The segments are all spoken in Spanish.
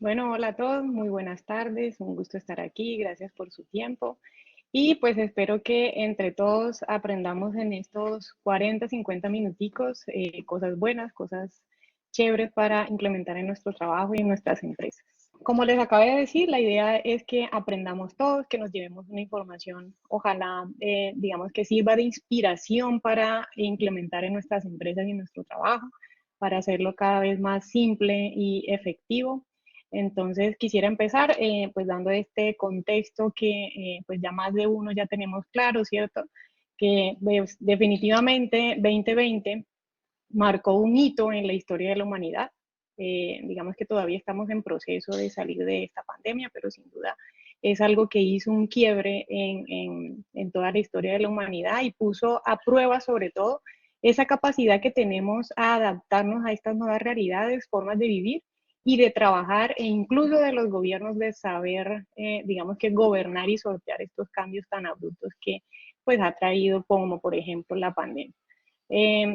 Bueno, hola a todos, muy buenas tardes, un gusto estar aquí, gracias por su tiempo. Y pues espero que entre todos aprendamos en estos 40, 50 minuticos cosas buenas, cosas chéveres para implementar en nuestro trabajo y en nuestras empresas. Como les acabo de decir, la idea es que aprendamos todos, que nos llevemos una información, ojalá, digamos que sirva de inspiración para implementar en nuestras empresas y en nuestro trabajo, para hacerlo cada vez más simple y efectivo. Entonces quisiera empezar pues dando este contexto que pues ya más de uno ya tenemos claro, ¿cierto? Que pues, definitivamente 2020 marcó un hito en la historia de la humanidad. Digamos que todavía estamos en proceso de salir de esta pandemia, pero sin duda es algo que hizo un quiebre en toda la historia de la humanidad y puso a prueba sobre todo esa capacidad que tenemos a adaptarnos a estas nuevas realidades, formas de vivir y de trabajar e incluso de los gobiernos de saber, digamos que gobernar y sortear estos cambios tan abruptos que pues ha traído como por ejemplo la pandemia.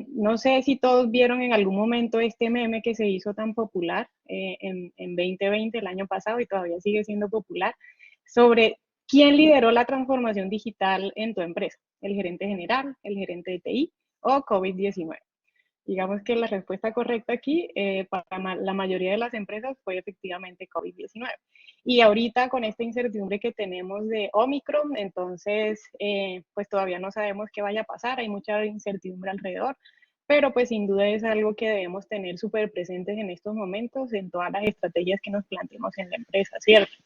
No sé si todos vieron en algún momento este meme que se hizo tan popular en 2020, el año pasado, y todavía sigue siendo popular, sobre quién lideró la transformación digital en tu empresa, el gerente general, el gerente de TI o COVID-19. Digamos que la respuesta correcta aquí para la mayoría de las empresas fue efectivamente COVID-19. Y ahorita con esta incertidumbre que tenemos de Omicron, entonces pues todavía no sabemos qué vaya a pasar, hay mucha incertidumbre alrededor, pero pues sin duda es algo que debemos tener súper presentes en estos momentos, en todas las estrategias que nos planteemos en la empresa, ¿cierto?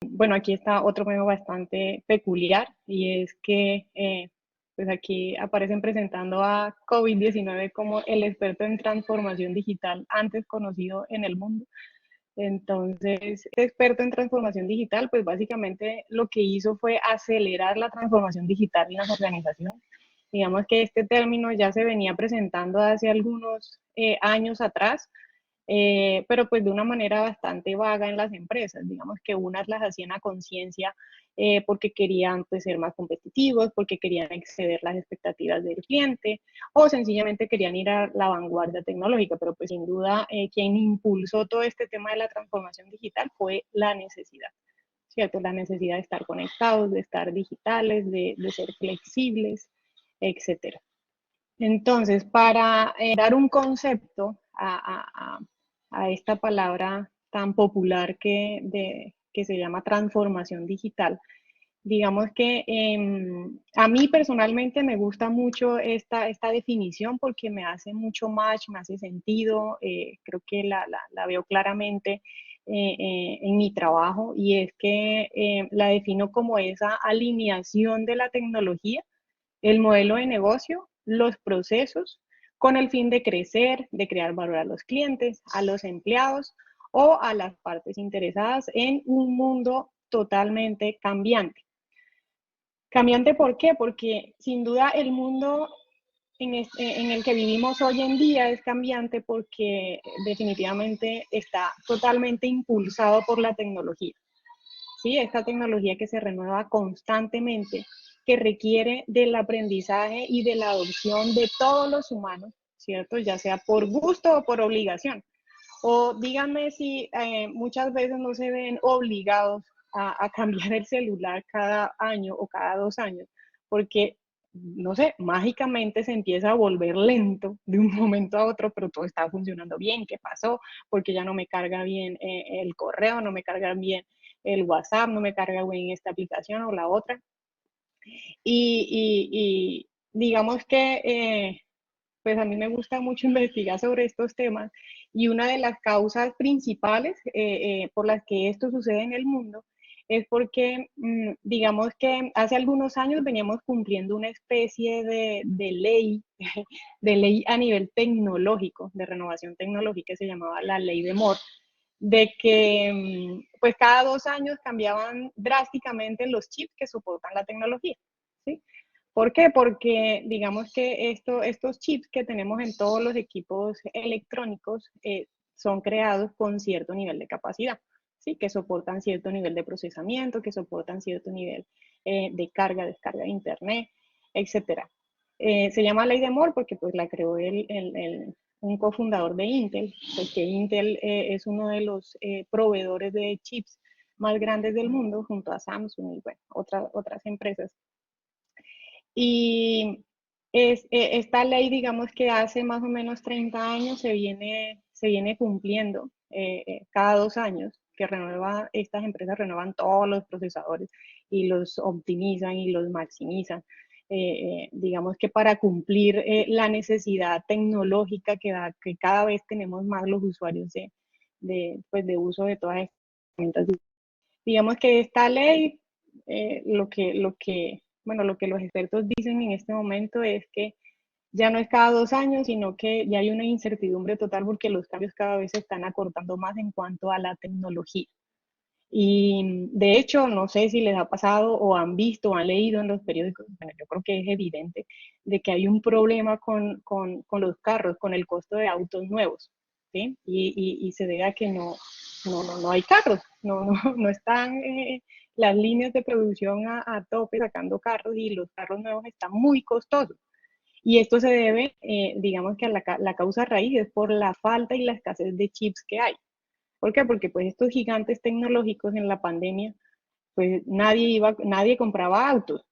Bueno, aquí está otro meme bastante peculiar y es que pues aquí aparecen presentando a COVID-19 como el experto en transformación digital antes conocido en el mundo. Entonces, este experto en transformación digital, pues básicamente lo que hizo fue acelerar la transformación digital en las organizaciones. Digamos que este término ya se venía presentando hace algunos años atrás, pero pues de una manera bastante vaga en las empresas. Digamos que unas las hacían a conciencia porque querían pues, ser más competitivos, porque querían exceder las expectativas del cliente o sencillamente querían ir a la vanguardia tecnológica, pero pues sin duda quien impulsó todo este tema de la transformación digital fue la necesidad, ¿cierto? La necesidad de estar conectados, de estar digitales, de ser flexibles, etcétera. Entonces, para dar un concepto a esta palabra tan popular que se llama transformación digital, digamos que a mí personalmente me gusta mucho esta definición porque me hace mucho match, me hace sentido, creo que la veo claramente en mi trabajo y es que la defino como esa alineación de la tecnología, el modelo de negocio, los procesos, con el fin de crecer, de crear valor a los clientes, a los empleados o a las partes interesadas en un mundo totalmente cambiante. Cambiante, ¿por qué? Porque sin duda el mundo en el que vivimos hoy en día es cambiante porque definitivamente está totalmente impulsado por la tecnología. ¿Sí? Esta tecnología que se renueva constantemente, que requiere del aprendizaje y de la adopción de todos los humanos, ¿cierto? Ya sea por gusto o por obligación. O díganme si muchas veces no se ven obligados a cambiar el celular cada año o cada 2 años, porque, no sé, mágicamente se empieza a volver lento de un momento a otro, pero todo está funcionando bien. ¿Qué pasó? Porque ya no me carga bien el correo, no me carga bien el WhatsApp, no me carga bien esta aplicación o la otra. Y digamos que pues a mí me gusta mucho investigar sobre estos temas y una de las causas principales por las que esto sucede en el mundo es porque, digamos que hace algunos años veníamos cumpliendo una especie de ley a nivel tecnológico, de renovación tecnológica, que se llamaba la ley de Moore, de que pues cada 2 años cambiaban drásticamente los chips que soportan la tecnología, ¿sí? ¿Por qué? Porque digamos que estos chips que tenemos en todos los equipos electrónicos son creados con cierto nivel de capacidad, ¿sí? Que soportan cierto nivel de procesamiento, que soportan cierto nivel de carga, descarga de internet, etcétera. Se llama ley de Moore porque pues la creó un cofundador de Intel, pues que Intel es uno de los proveedores de chips más grandes del mundo, junto a Samsung y bueno, otras empresas. Y esta ley, digamos que hace más o menos 30 años se viene cumpliendo cada 2 años, que estas empresas renuevan todos los procesadores y los optimizan y los maximizan. Digamos que para cumplir la necesidad tecnológica que cada vez tenemos más los usuarios pues de uso de todas estas herramientas. Digamos que esta ley, bueno, lo que los expertos dicen en este momento es que ya no es cada 2 años, sino que ya hay una incertidumbre total porque los cambios cada vez se están acortando más en cuanto a la tecnología. Y de hecho, no sé si les ha pasado o han visto o han leído en los periódicos, bueno, yo creo que es evidente, de que hay un problema con los carros, con el costo de autos nuevos, ¿sí? Y se debe a que no hay carros, no están las líneas de producción a tope sacando carros y los carros nuevos están muy costosos. Y esto se debe, digamos que a la causa raíz es por la falta y la escasez de chips que hay. ¿Por qué? Porque pues estos gigantes tecnológicos en la pandemia, pues nadie compraba autos,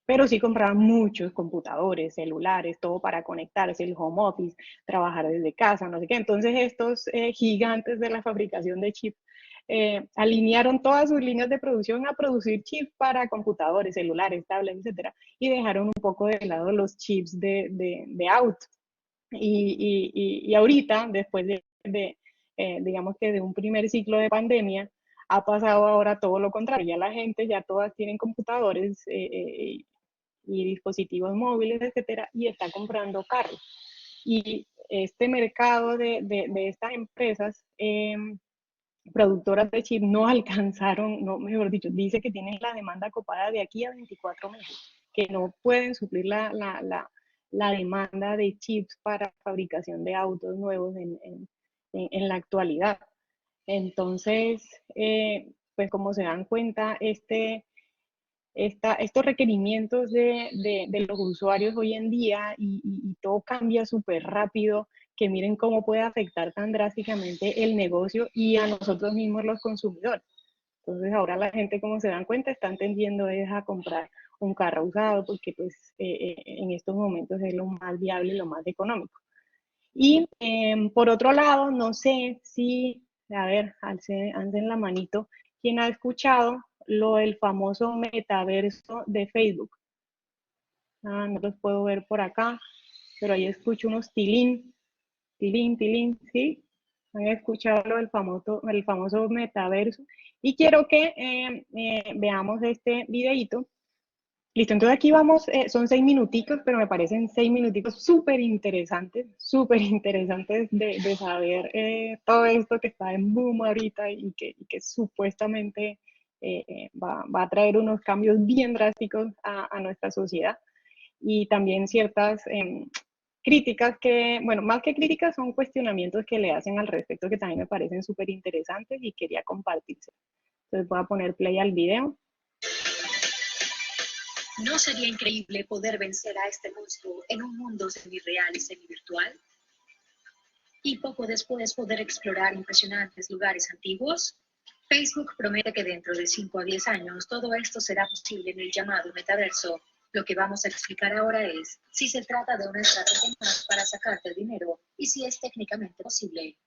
pero sí compraban muchos computadores, celulares, todo para conectarse, el home office, trabajar desde casa, no sé qué. Entonces estos gigantes de la fabricación de chips alinearon todas sus líneas de producción a producir chips para computadores, celulares, tablets, etcétera, y dejaron un poco de lado los chips de auto. Y ahorita, después digamos que de un primer ciclo de pandemia, ha pasado ahora todo lo contrario. Ya la gente, ya todas tienen computadores y dispositivos móviles, etcétera, y está comprando carros. Y este mercado de estas empresas productoras de chip no alcanzaron, no, mejor dicho, dice que tienen la demanda copada de aquí a 24 meses, que no pueden suplir la demanda de chips para fabricación de autos nuevos en la actualidad. Entonces, pues como se dan cuenta, estos requerimientos de los usuarios hoy en día y todo cambia súper rápido, que miren cómo puede afectar tan drásticamente el negocio y a nosotros mismos los consumidores. Entonces ahora la gente, como se dan cuenta, está tendiendo a comprar un carro usado porque pues en estos momentos es lo más viable, lo más económico. Y por otro lado, no sé si, a ver, alcen la manito, ¿quién ha escuchado lo del famoso metaverso de Facebook? Ah, no los puedo ver por acá, pero ahí escucho unos tilín, ¿sí? Han escuchado lo del el famoso metaverso. Y quiero que veamos este videito. Listo, entonces aquí vamos, son 6 minuticos, pero me parecen 6 minuticos súper interesantes de saber todo esto que está en boom ahorita y que supuestamente va a traer unos cambios bien drásticos a nuestra sociedad y también ciertas críticas que, bueno, más que críticas son cuestionamientos que le hacen al respecto que también me parecen súper interesantes y quería compartirse. Entonces voy a poner play al video. ¿No sería increíble poder vencer a este monstruo en un mundo semi-real y semi-virtual? Y poco después poder explorar impresionantes lugares antiguos. Facebook promete que dentro de 5 a 10 años todo esto será posible en el llamado metaverso. Lo que vamos a explicar ahora es si se trata de una estrategia más para sacarte dinero y si es técnicamente posible.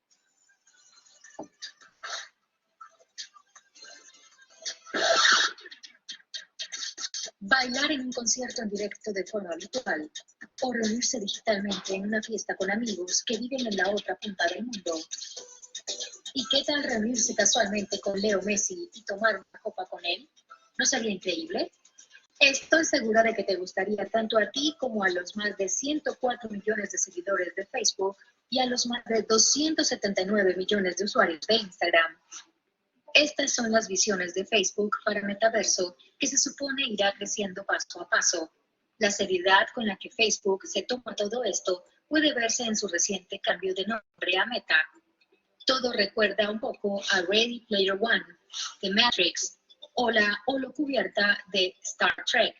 Bailar en un concierto en directo de forma virtual o reunirse digitalmente en una fiesta con amigos que viven en la otra punta del mundo. ¿Y qué tal reunirse casualmente con Leo Messi y tomar una copa con él? ¿No sería increíble? Estoy segura de que te gustaría tanto a ti como a los más de 104 millones de seguidores de Facebook y a los más de 279 millones de usuarios de Instagram. Estas son las visiones de Facebook para Metaverso, que se supone irá creciendo paso a paso. La seriedad con la que Facebook se toma todo esto puede verse en su reciente cambio de nombre a Meta. Todo recuerda un poco a Ready Player One, The Matrix o la holocubierta de Star Trek.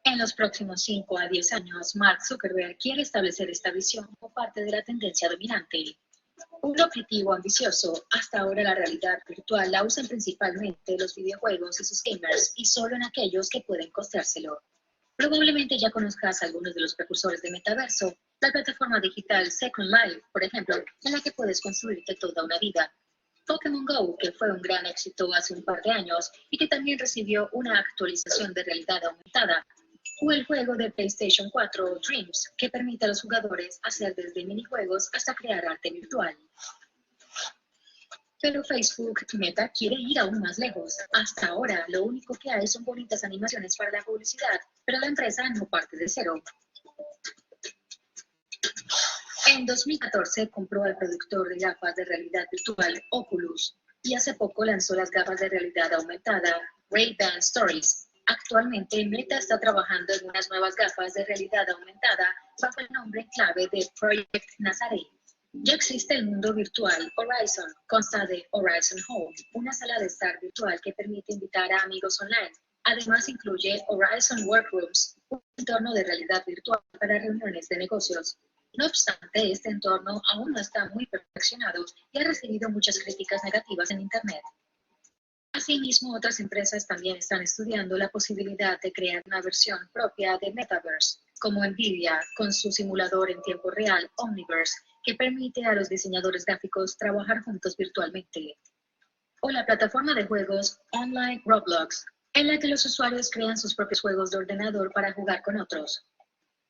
En los próximos 5 a 10 años, Mark Zuckerberg quiere establecer esta visión como parte de la tendencia dominante. Un objetivo ambicioso. Hasta ahora la realidad virtual la usan principalmente los videojuegos y sus gamers, y solo en aquellos que pueden costeárselo. Probablemente ya conozcas algunos de los precursores de metaverso, la plataforma digital Second Life, por ejemplo, en la que puedes construirte toda una vida. Pokémon Go, que fue un gran éxito hace un par de años y que también recibió una actualización de realidad aumentada. O el juego de PlayStation 4 Dreams, que permite a los jugadores hacer desde minijuegos hasta crear arte virtual. Pero Facebook Meta quiere ir aún más lejos. Hasta ahora, lo único que hay son bonitas animaciones para la publicidad, pero la empresa no parte de cero. En 2014 compró al productor de gafas de realidad virtual Oculus y hace poco lanzó las gafas de realidad aumentada Ray-Ban Stories. Actualmente Meta está trabajando en unas nuevas gafas de realidad aumentada bajo el nombre clave de Project Nazareth. Ya existe el mundo virtual Horizon, consta de Horizon Home, una sala de estar virtual que permite invitar a amigos online. Además incluye Horizon Workrooms, un entorno de realidad virtual para reuniones de negocios. No obstante, este entorno aún no está muy perfeccionado y ha recibido muchas críticas negativas en Internet. Asimismo, otras empresas también están estudiando la posibilidad de crear una versión propia de Metaverse, como Nvidia, con su simulador en tiempo real Omniverse, que permite a los diseñadores gráficos trabajar juntos virtualmente. O la plataforma de juegos online Roblox, en la que los usuarios crean sus propios juegos de ordenador para jugar con otros.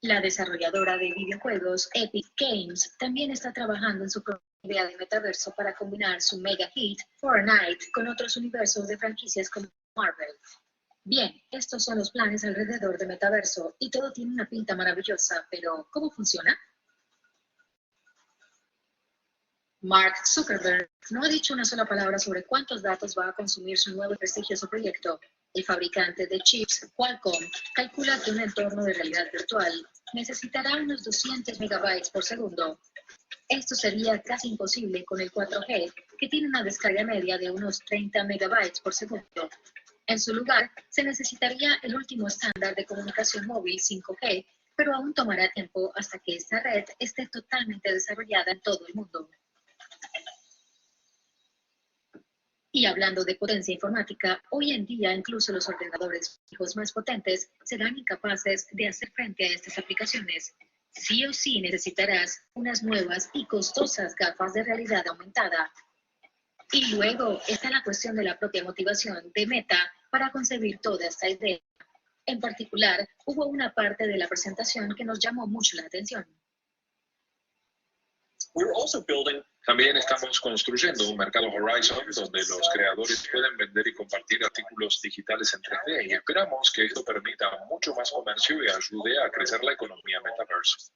La desarrolladora de videojuegos Epic Games también está trabajando en su propia idea de metaverso para combinar su mega hit Fortnite con otros universos de franquicias como Marvel. Bien, estos son los planes alrededor de metaverso y todo tiene una pinta maravillosa, pero ¿cómo funciona? Mark Zuckerberg no ha dicho una sola palabra sobre cuántos datos va a consumir su nuevo y prestigioso proyecto. El fabricante de chips, Qualcomm, calcula que un entorno de realidad virtual necesitará unos 200 megabytes por segundo. Esto sería casi imposible con el 4G, que tiene una descarga media de unos 30 megabytes por segundo. En su lugar, se necesitaría el último estándar de comunicación móvil 5G, pero aún tomará tiempo hasta que esta red esté totalmente desarrollada en todo el mundo. Y hablando de potencia informática, hoy en día incluso los ordenadores fijos más potentes serán incapaces de hacer frente a estas aplicaciones. Sí o sí necesitarás unas nuevas y costosas gafas de realidad aumentada. Y luego está la cuestión de la propia motivación de Meta para concebir toda esta idea. En particular, hubo una parte de la presentación que nos llamó mucho la atención. También estamos construyendo un mercado Horizon donde los creadores pueden vender y compartir artículos digitales en 3D y esperamos que esto permita mucho más comercio y ayude a crecer la economía metaverse.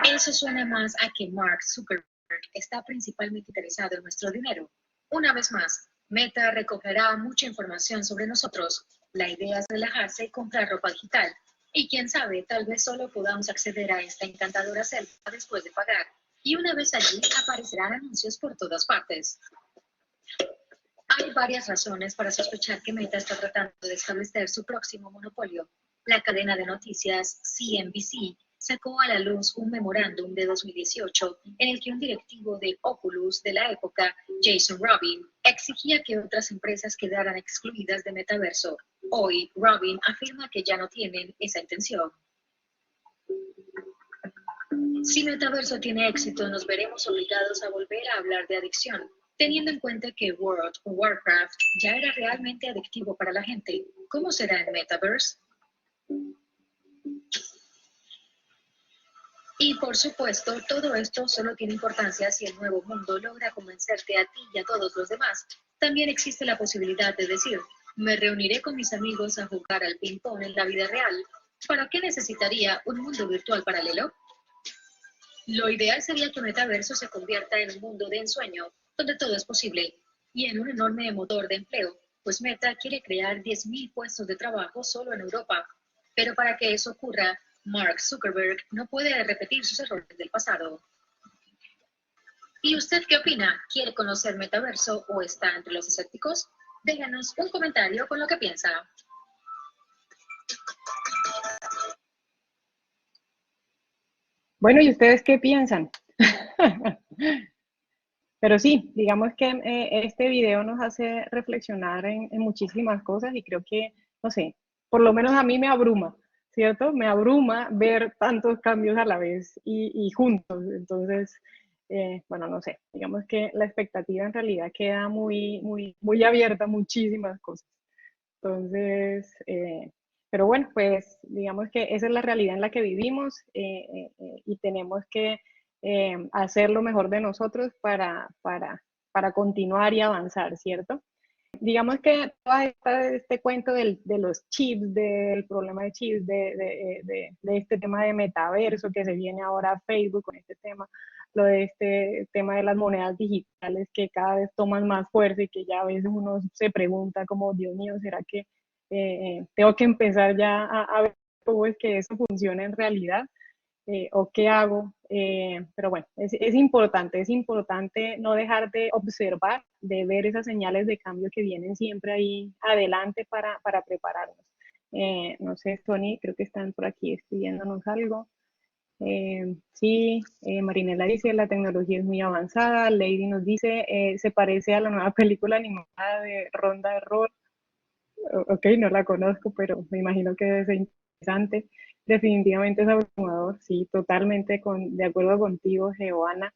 Eso suena más a que Mark Zuckerberg está principalmente interesado en nuestro dinero. Una vez más, Meta recogerá mucha información sobre nosotros. La idea es relajarse y comprar ropa digital. Y quién sabe, tal vez solo podamos acceder a esta encantadora selva después de pagar. Y una vez allí, aparecerán anuncios por todas partes. Hay varias razones para sospechar que Meta está tratando de establecer su próximo monopolio. La cadena de noticias CNBC sacó a la luz un memorándum de 2018 en el que un directivo de Oculus de la época, Jason Rubin, exigía que otras empresas quedaran excluidas de metaverso. Hoy, Rubin afirma que ya no tienen esa intención. Si metaverso tiene éxito, nos veremos obligados a volver a hablar de adicción, teniendo en cuenta que World of Warcraft ya era realmente adictivo para la gente. ¿Cómo será en metaverse? Y por supuesto, todo esto solo tiene importancia si el nuevo mundo logra convencerte a ti y a todos los demás. También existe la posibilidad de decir, me reuniré con mis amigos a jugar al ping-pong en la vida real. ¿Para qué necesitaría un mundo virtual paralelo? Lo ideal sería que Metaverso se convierta en un mundo de ensueño, donde todo es posible, y en un enorme motor de empleo, pues Meta quiere crear 10.000 puestos de trabajo solo en Europa. Pero para que eso ocurra, Mark Zuckerberg no puede repetir sus errores del pasado. ¿Y usted qué opina? ¿Quiere conocer Metaverso o está entre los escépticos? Déjanos un comentario con lo que piensa. Bueno, ¿y ustedes qué piensan? Pero sí, digamos que este video nos hace reflexionar en muchísimas cosas y creo que, no sé, por lo menos a mí me abruma, ¿cierto? Me abruma ver tantos cambios a la vez y juntos. Entonces, bueno, no sé, digamos que la expectativa en realidad queda muy abierta a muchísimas cosas. Entonces, pero bueno, pues digamos que esa es la realidad en la que vivimos y tenemos que hacer lo mejor de nosotros para continuar y avanzar, ¿cierto? Digamos que todo este cuento de los chips, del problema de chips, de este tema de metaverso que se viene ahora a Facebook con este tema, lo de este tema de las monedas digitales que cada vez toman más fuerza y que ya a veces uno se pregunta como, Dios mío, ¿será que tengo que empezar ya a ver cómo es que eso funciona en realidad? O qué hago. Pero bueno, es importante no dejar de observar, de ver esas señales de cambio que vienen siempre ahí adelante para prepararnos. No sé, Tony, creo que están por aquí escribiéndonos algo. Sí, Marinela dice, la tecnología es muy avanzada. Lady nos dice, se parece a la nueva película animada de Ronda de Error. Ok, no la conozco, pero me imagino que debe ser interesante. Definitivamente es abrumador, sí, totalmente de acuerdo contigo, Giovanna.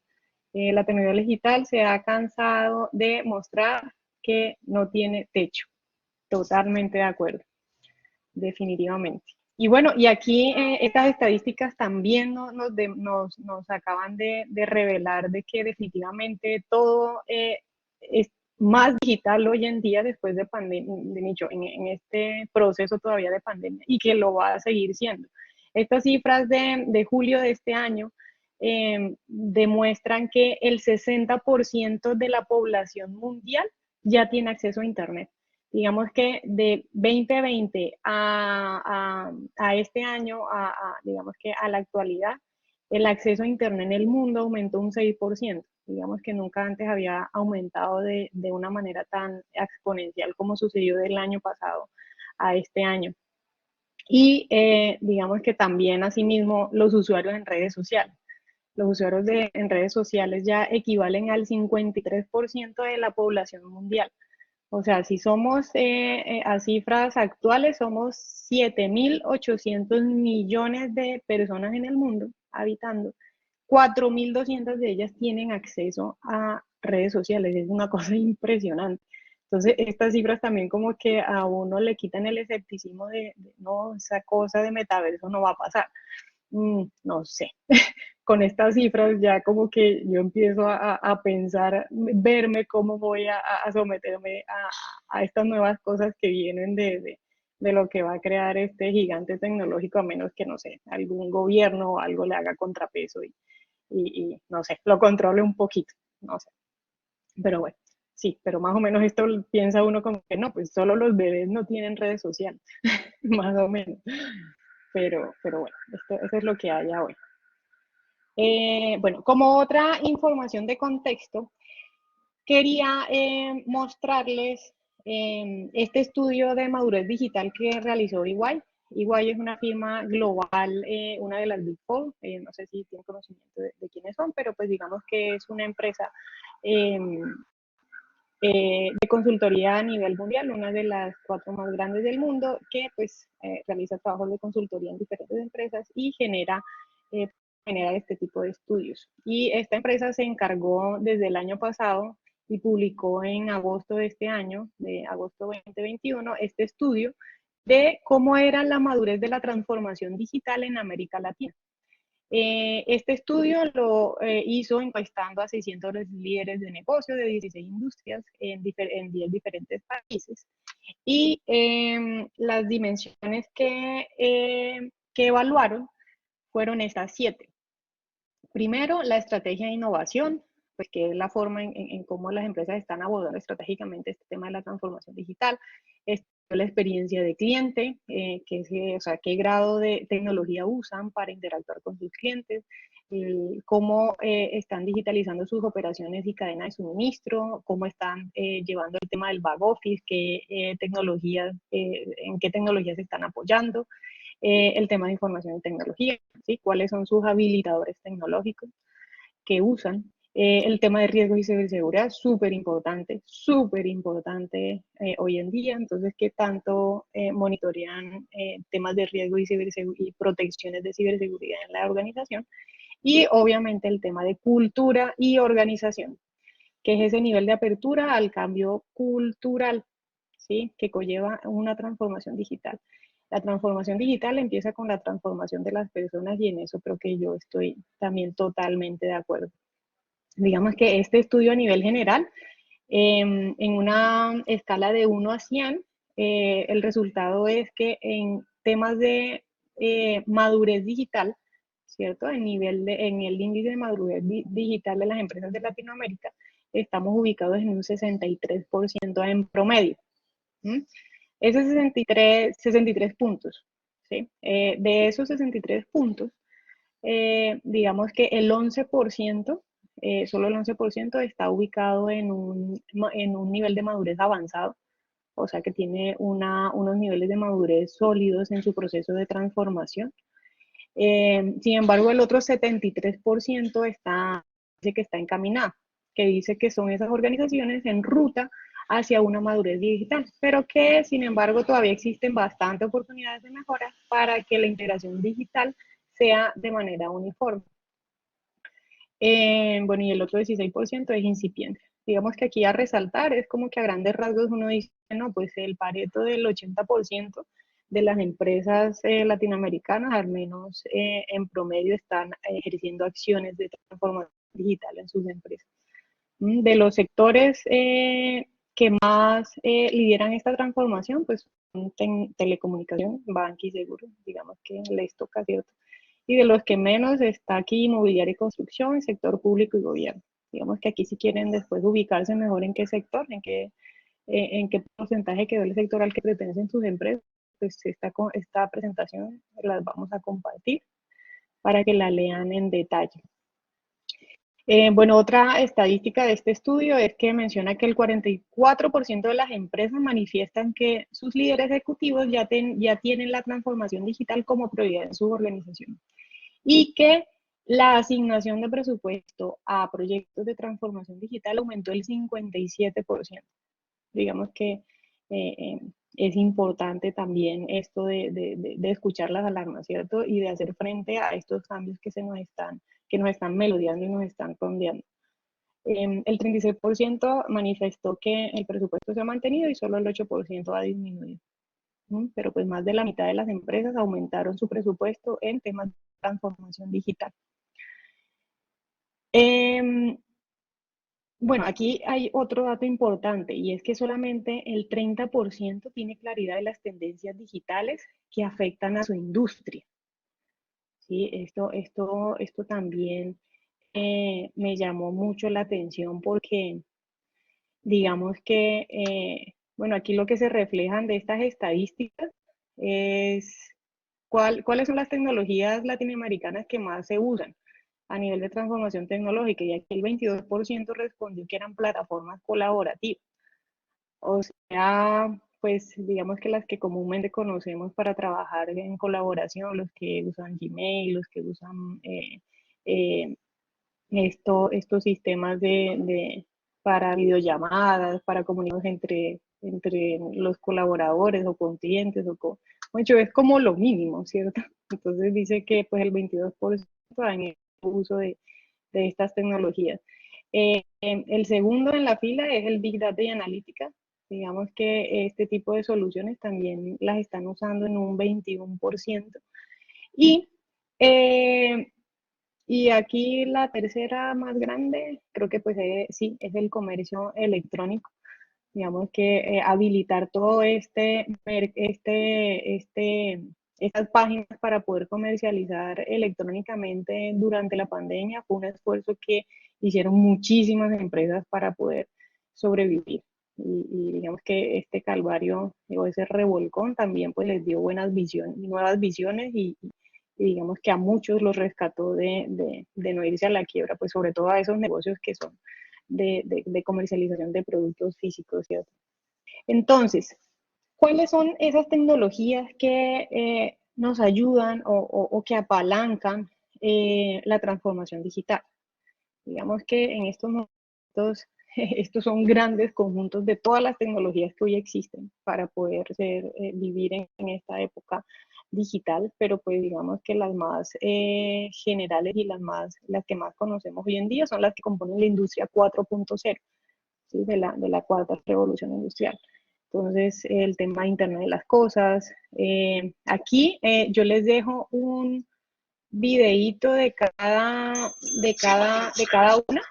La tecnología digital se ha cansado de mostrar que no tiene techo. Totalmente de acuerdo, definitivamente. Y bueno, y aquí estas estadísticas también nos acaban de revelar de que definitivamente todo es más digital hoy en día después de pandemia, en este proceso todavía de pandemia y que lo va a seguir siendo. Estas cifras de julio de este año demuestran que el 60% de la población mundial ya tiene acceso a Internet. Digamos que de 2020 a este año, digamos que a la actualidad, el acceso a Internet en el mundo aumentó un 6%. Digamos que nunca antes había aumentado de una manera tan exponencial como sucedió del año pasado a este año. Y digamos que también asimismo los usuarios en redes sociales. Los usuarios en redes sociales ya equivalen al 53% de la población mundial. O sea, si somos a cifras actuales, somos 7.800 millones de personas en el mundo habitando. 4.200 de ellas tienen acceso a redes sociales. Es una cosa impresionante. Entonces, estas cifras también como que a uno le quitan el escepticismo de no, esa cosa de metaverso no va a pasar. No sé, con estas cifras ya como que yo empiezo a pensar, verme cómo voy a someterme a estas nuevas cosas que vienen de lo que va a crear este gigante tecnológico, a menos que, no sé, algún gobierno o algo le haga contrapeso y no sé, lo controle un poquito, no sé. Pero bueno, sí, pero más o menos esto piensa uno como que no, pues solo los bebés no tienen redes sociales, más o menos. Pero bueno, esto es lo que hay hoy. Bueno, como otra información de contexto, quería mostrarles este estudio de madurez digital que realizó EY. EY es una firma global, una de las Big Four, no sé si tienen conocimiento de quiénes son, pero pues digamos que es una empresa de consultoría a nivel mundial, una de las 4 más grandes del mundo, que pues realiza trabajos de consultoría en diferentes empresas y eh, genera este tipo de estudios. Y esta empresa se encargó desde el año pasado y publicó en agosto de este año, de agosto 2021, este estudio de cómo era la madurez de la transformación digital en América Latina. Este estudio lo hizo encuestando a 600 líderes de negocio de 16 industrias en 10 diferentes países. Y las dimensiones que evaluaron fueron estas 7. Primero, la estrategia de innovación, pues que es la forma en cómo las empresas están abordando estratégicamente este tema de la transformación digital. La experiencia de cliente, o sea, qué grado de tecnología usan para interactuar con sus clientes, cómo están digitalizando sus operaciones y cadena de suministro, cómo están llevando el tema del back office, en qué tecnologías se están apoyando. el tema de información y tecnología, ¿sí? ¿Cuáles son sus habilitadores tecnológicos que usan? El tema de riesgos y ciberseguridad, súper importante hoy en día. Entonces, ¿qué tanto monitorean temas de riesgo y protecciones de ciberseguridad en la organización? Y obviamente el tema de cultura y organización, que es ese nivel de apertura al cambio cultural, ¿sí? Que conlleva una transformación digital. La transformación digital empieza con la transformación de las personas y en eso creo que yo estoy también totalmente de acuerdo. Digamos que este estudio a nivel general, en una escala de 1 a 100, el resultado es que en temas de madurez digital, ¿cierto? En el índice de madurez digital de las empresas de Latinoamérica, estamos ubicados en un 63% en promedio. ¿Mm? Esos 63 puntos, ¿sí? De esos 63 puntos, digamos que el 11%, solo el 11% está ubicado en un nivel de madurez avanzado, o sea que tiene unos niveles de madurez sólidos en su proceso de transformación. Sin embargo, el otro 73% dice que está encaminado, que dice que son esas organizaciones en ruta hacia una madurez digital, pero que sin embargo todavía existen bastantes oportunidades de mejora para que la integración digital sea de manera uniforme. Bueno, y el otro 16% es incipiente. Digamos que aquí a resaltar es como que a grandes rasgos uno dice, no, pues el Pareto del 80% de las empresas latinoamericanas, al menos en promedio, están ejerciendo acciones de transformación digital en sus empresas. De los sectores que más lideran esta transformación, pues telecomunicación, banco y seguro, digamos que les toca, ¿cierto? Y de los que menos está aquí inmobiliaria y construcción, sector público y gobierno. Digamos que aquí si quieren después ubicarse mejor en qué sector, en qué porcentaje quedó el sector al que pertenecen sus empresas, pues esta presentación las vamos a compartir para que la lean en detalle. Bueno, otra estadística de este estudio es que menciona que el 44% de las empresas manifiestan que sus líderes ejecutivos ya tienen la transformación digital como prioridad en sus organizaciones y que la asignación de presupuesto a proyectos de transformación digital aumentó el 57%. Digamos que es importante también esto de escuchar las alarmas, ¿cierto? Y de hacer frente a estos cambios que nos están melodeando y nos están rondeando. El 36% manifestó que el presupuesto se ha mantenido y solo el 8% ha disminuido. Pero pues más de la mitad de las empresas aumentaron su presupuesto en temas de transformación digital. Bueno, aquí hay otro dato importante y es que solamente el 30% tiene claridad de las tendencias digitales que afectan a su industria. ¿Sí? Esto también me llamó mucho la atención porque digamos que, bueno, aquí lo que se reflejan de estas estadísticas es cuáles son las tecnologías latinoamericanas que más se usan a nivel de transformación tecnológica, y aquí el 22% respondió que eran plataformas colaborativas. O sea, pues digamos que las que comúnmente conocemos para trabajar en colaboración, los que usan Gmail, los que usan eh, estos sistemas para videollamadas, para comunicarnos entre los colaboradores o con clientes, bueno, es como lo mínimo, ¿cierto? Entonces dice que pues el 22% han hecho uso de estas tecnologías. El segundo en la fila es el Big Data y Analítica. Digamos que este tipo de soluciones también las están usando en un 21%. Y aquí la tercera más grande, creo que pues sí, es el comercio electrónico. Digamos que habilitar todo estas páginas para poder comercializar electrónicamente durante la pandemia fue un esfuerzo que hicieron muchísimas empresas para poder sobrevivir. Y digamos que este calvario, o ese revolcón también pues les dio buenas visiones, nuevas visiones y digamos que a muchos los rescató de no irse a la quiebra, pues sobre todo a esos negocios que son de comercialización de productos físicos, ¿cierto? Entonces, ¿cuáles son esas tecnologías que nos ayudan o que apalancan la transformación digital. Digamos que en estos momentos, estos son grandes conjuntos de todas las tecnologías que hoy existen para poder vivir en esta época digital, pero pues digamos que las más generales y las que más conocemos hoy en día son las que componen la industria 4.0, ¿sí? de la cuarta revolución industrial. Entonces, el tema de Internet de las Cosas. Aquí yo les dejo un videíto de cada una,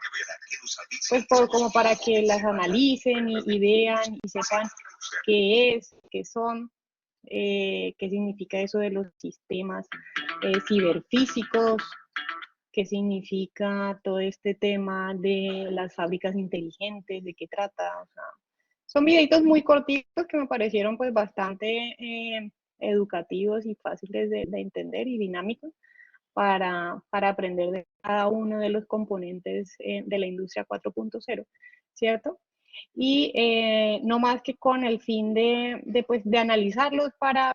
pues como para que las analicen y vean y sepan qué es, qué son, qué significa eso de los sistemas ciberfísicos, qué significa todo este tema de las fábricas inteligentes, de qué trata. O sea, son videitos muy cortitos que me parecieron pues bastante educativos y fáciles de entender y dinámicos para aprender de cada uno de los componentes de la industria 4.0, ¿cierto? Y no más que con el fin de analizarlos para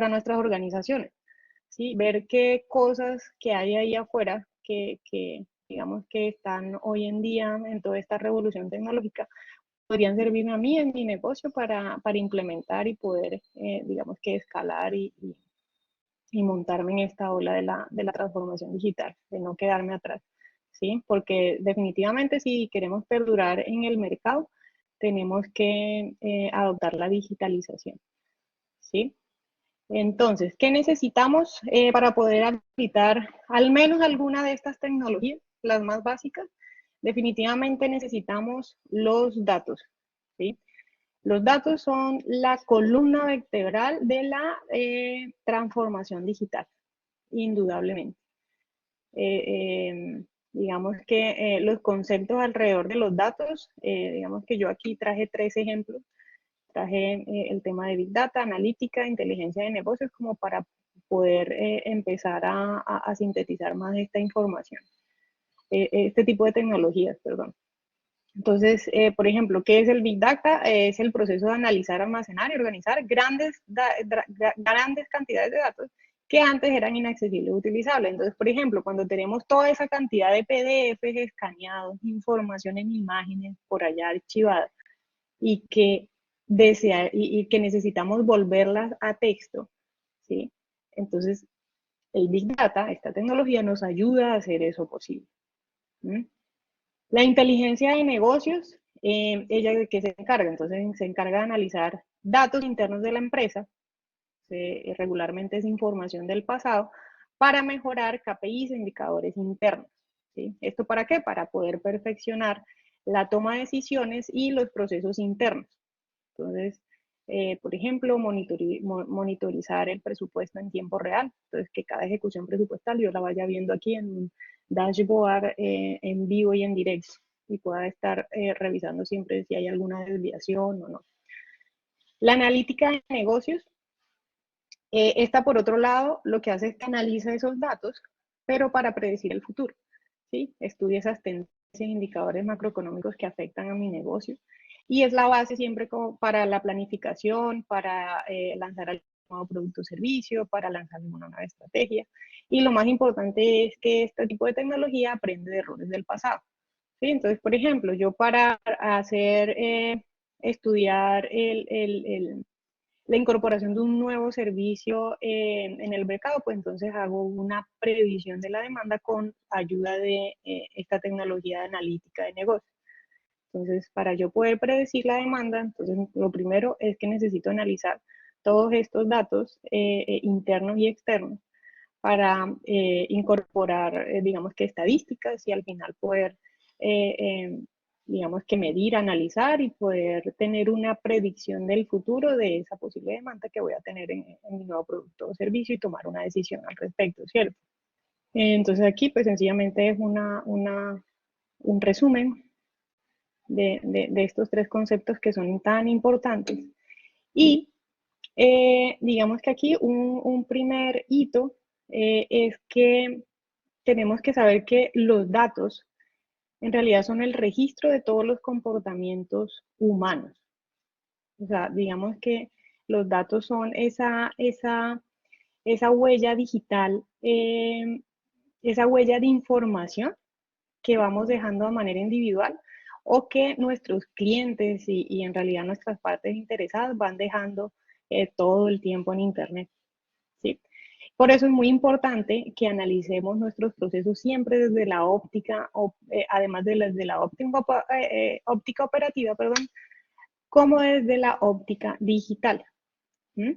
nuestras organizaciones, ¿sí? Ver qué cosas que hay ahí afuera que digamos que están hoy en día en toda esta revolución tecnológica, podrían servirme a mí en mi negocio para implementar y poder, digamos que escalar y montarme en esta ola de la transformación digital, de no quedarme atrás, ¿sí? Porque definitivamente si queremos perdurar en el mercado, tenemos que adoptar la digitalización, ¿sí? Entonces, ¿qué necesitamos para poder habilitar al menos alguna de estas tecnologías, las más básicas? Definitivamente necesitamos los datos, ¿sí? Los datos son la columna vertebral de la transformación digital, indudablemente. Digamos que los conceptos alrededor de los datos, digamos que yo aquí traje 3 ejemplos. Traje el tema de Big Data, analítica, inteligencia de negocios, como para poder empezar a sintetizar más esta información, este tipo de tecnologías, perdón. Entonces, por ejemplo, ¿qué es el Big Data? Es el proceso de analizar, almacenar y organizar grandes cantidades de datos que antes eran inaccesibles o utilizables. Entonces, por ejemplo, cuando tenemos toda esa cantidad de PDFs escaneados, información en imágenes por allá archivada, y que y que necesitamos volverlas a texto, ¿sí? Entonces, el Big Data, esta tecnología, nos ayuda a hacer eso posible. ¿Mm? La inteligencia de negocios, ¿ella de qué se encarga? Entonces, se encarga de analizar datos internos de la empresa, regularmente es información del pasado, para mejorar KPIs e indicadores internos, ¿sí? ¿Esto para qué? Para poder perfeccionar la toma de decisiones y los procesos internos. Entonces, por ejemplo, monitorizar el presupuesto en tiempo real. Entonces, que cada ejecución presupuestal yo la vaya viendo aquí en un dashboard en vivo y en directo y pueda estar revisando siempre si hay alguna desviación o no. La analítica de negocios, esta por otro lado, lo que hace es que analiza esos datos, pero para predecir el futuro, ¿sí? Estudia esas tendencias e indicadores macroeconómicos que afectan a mi negocio y es la base siempre como para la planificación, para lanzar algún nuevo producto o servicio, para lanzar una nueva estrategia. Y lo más importante es que este tipo de tecnología aprende de errores del pasado, ¿sí? Entonces, por ejemplo, yo para hacer, estudiar la incorporación de un nuevo servicio en el mercado, pues entonces hago una previsión de la demanda con ayuda de esta tecnología de analítica de negocio. Entonces, para yo poder predecir la demanda, entonces lo primero es que necesito analizar todos estos datos internos y externos para incorporar, digamos que estadísticas y al final poder digamos que medir, analizar y poder tener una predicción del futuro de esa posible demanda que voy a tener en mi nuevo producto o servicio y tomar una decisión al respecto, ¿cierto? Entonces aquí pues sencillamente es un resumen de estos 3 conceptos que son tan importantes. Y digamos que aquí un primer hito es que tenemos que saber que los datos en realidad son el registro de todos los comportamientos humanos. O sea, digamos que Los datos son esa huella digital, esa huella de información que vamos dejando de manera individual o que nuestros clientes y en realidad nuestras partes interesadas van dejando todo el tiempo en Internet. ¿Sí? Por eso es muy importante que analicemos nuestros procesos siempre desde la óptica, además de la óptica operativa, perdón, como desde la óptica digital. ¿Mm?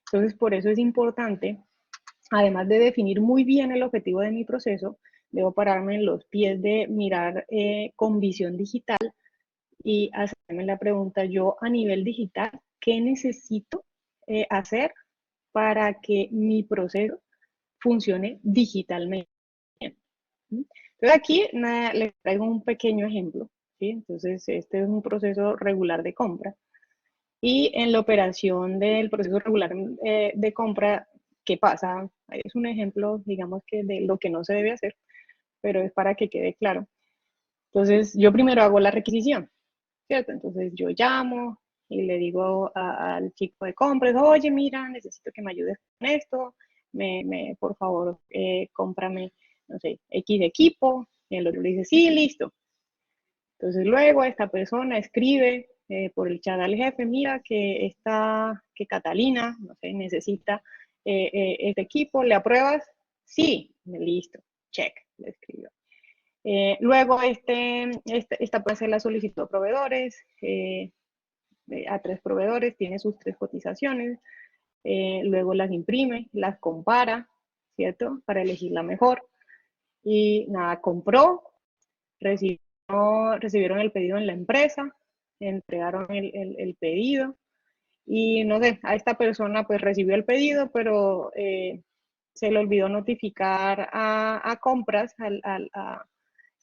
Entonces, por eso es importante, además de definir muy bien el objetivo de mi proceso, debo pararme en los pies de mirar con visión digital y hacerme la pregunta yo a nivel digital, ¿qué necesito hacer para que mi proceso funcione digitalmente? Entonces aquí les traigo un pequeño ejemplo. ¿Sí? Entonces este es un proceso regular de compra. Y en la operación del proceso regular de compra, ¿qué pasa? Es un ejemplo, digamos que de lo que no se debe hacer, pero es para que quede claro. Entonces, yo primero hago la requisición, ¿cierto? Entonces, yo llamo y le digo al chico de compras, oye, mira, necesito que me ayudes con esto, por favor, cómprame, no sé, X equipo. Y el otro le dice, sí, listo. Entonces luego esta persona escribe por el chat al jefe, mira que Catalina, no sé, necesita este equipo, ¿le apruebas? Sí, listo, check, le escribió. Luego esta puede ser la solicitud a proveedores, a 3 proveedores, tiene sus 3 cotizaciones, luego las imprime, las compara, ¿cierto? Para elegir la mejor. Y nada, compró, recibieron el pedido en la empresa, entregaron el pedido y no sé, a esta persona pues recibió el pedido, pero se le olvidó notificar a compras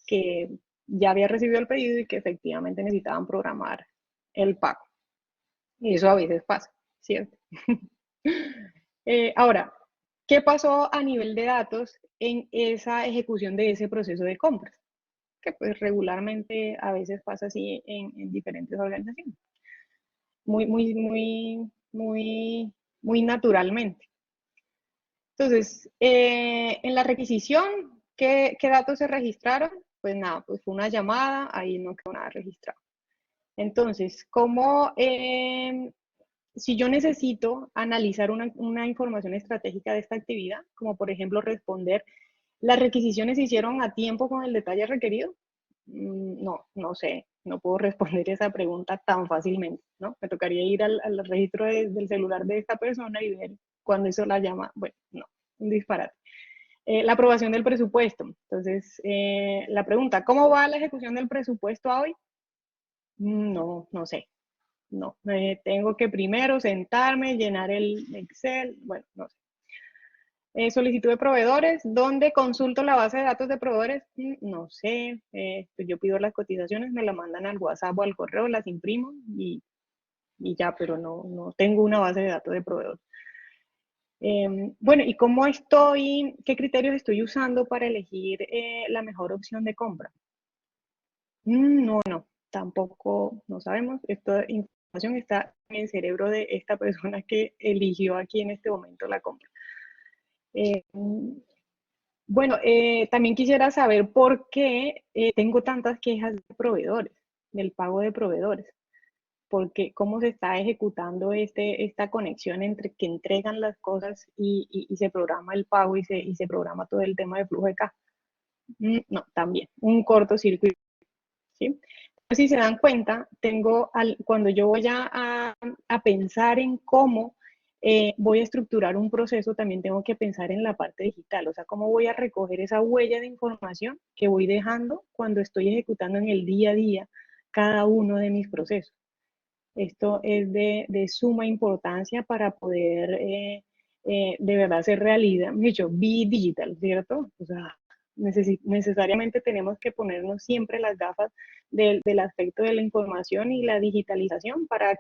que ya había recibido el pedido y que efectivamente necesitaban programar el pago. Y eso a veces pasa, ¿cierto? Ahora, ¿qué pasó a nivel de datos en esa ejecución de ese proceso de compras? Que pues regularmente a veces pasa así en diferentes organizaciones, muy, muy, muy, muy, muy naturalmente. Entonces, en la requisición, ¿qué datos se registraron? Pues nada, pues fue una llamada, ahí no quedó nada registrado. Entonces, si yo necesito analizar una información estratégica de esta actividad, como por ejemplo responder, ¿las requisiciones se hicieron a tiempo con el detalle requerido? No, no sé, no puedo responder esa pregunta tan fácilmente, ¿no? Me tocaría ir al registro del celular de esta persona y ver cuándo hizo la llamada. Bueno, no, un disparate. La aprobación del presupuesto. Entonces, la pregunta, ¿cómo va la ejecución del presupuesto hoy? No, no sé. No, tengo que primero sentarme, llenar el Excel, bueno, no sé. Solicitud de proveedores, ¿dónde consulto la base de datos de proveedores? No sé, pues yo pido las cotizaciones, me la mandan al WhatsApp o al correo, las imprimo y ya, pero no tengo una base de datos de proveedores. Bueno, ¿y qué criterios estoy usando para elegir la mejor opción de compra? No, tampoco, no sabemos. Esta información está en el cerebro de esta persona que eligió aquí en este momento la compra. Bueno, también quisiera saber por qué tengo tantas quejas de proveedores, del pago de proveedores, porque cómo se está ejecutando esta conexión entre que entregan las cosas y se programa el pago y se programa todo el tema de flujo de caja. No, también, un cortocircuito, ¿sí? Si se dan cuenta, cuando yo voy a pensar en cómo voy a estructurar un proceso, también tengo que pensar en la parte digital, o sea, cómo voy a recoger esa huella de información que voy dejando cuando estoy ejecutando en el día a día cada uno de mis procesos. Esto es de suma importancia para poder de verdad hacer realidad, de hecho, be digital, ¿cierto? O sea, necesariamente tenemos que ponernos siempre las gafas del aspecto de la información y la digitalización para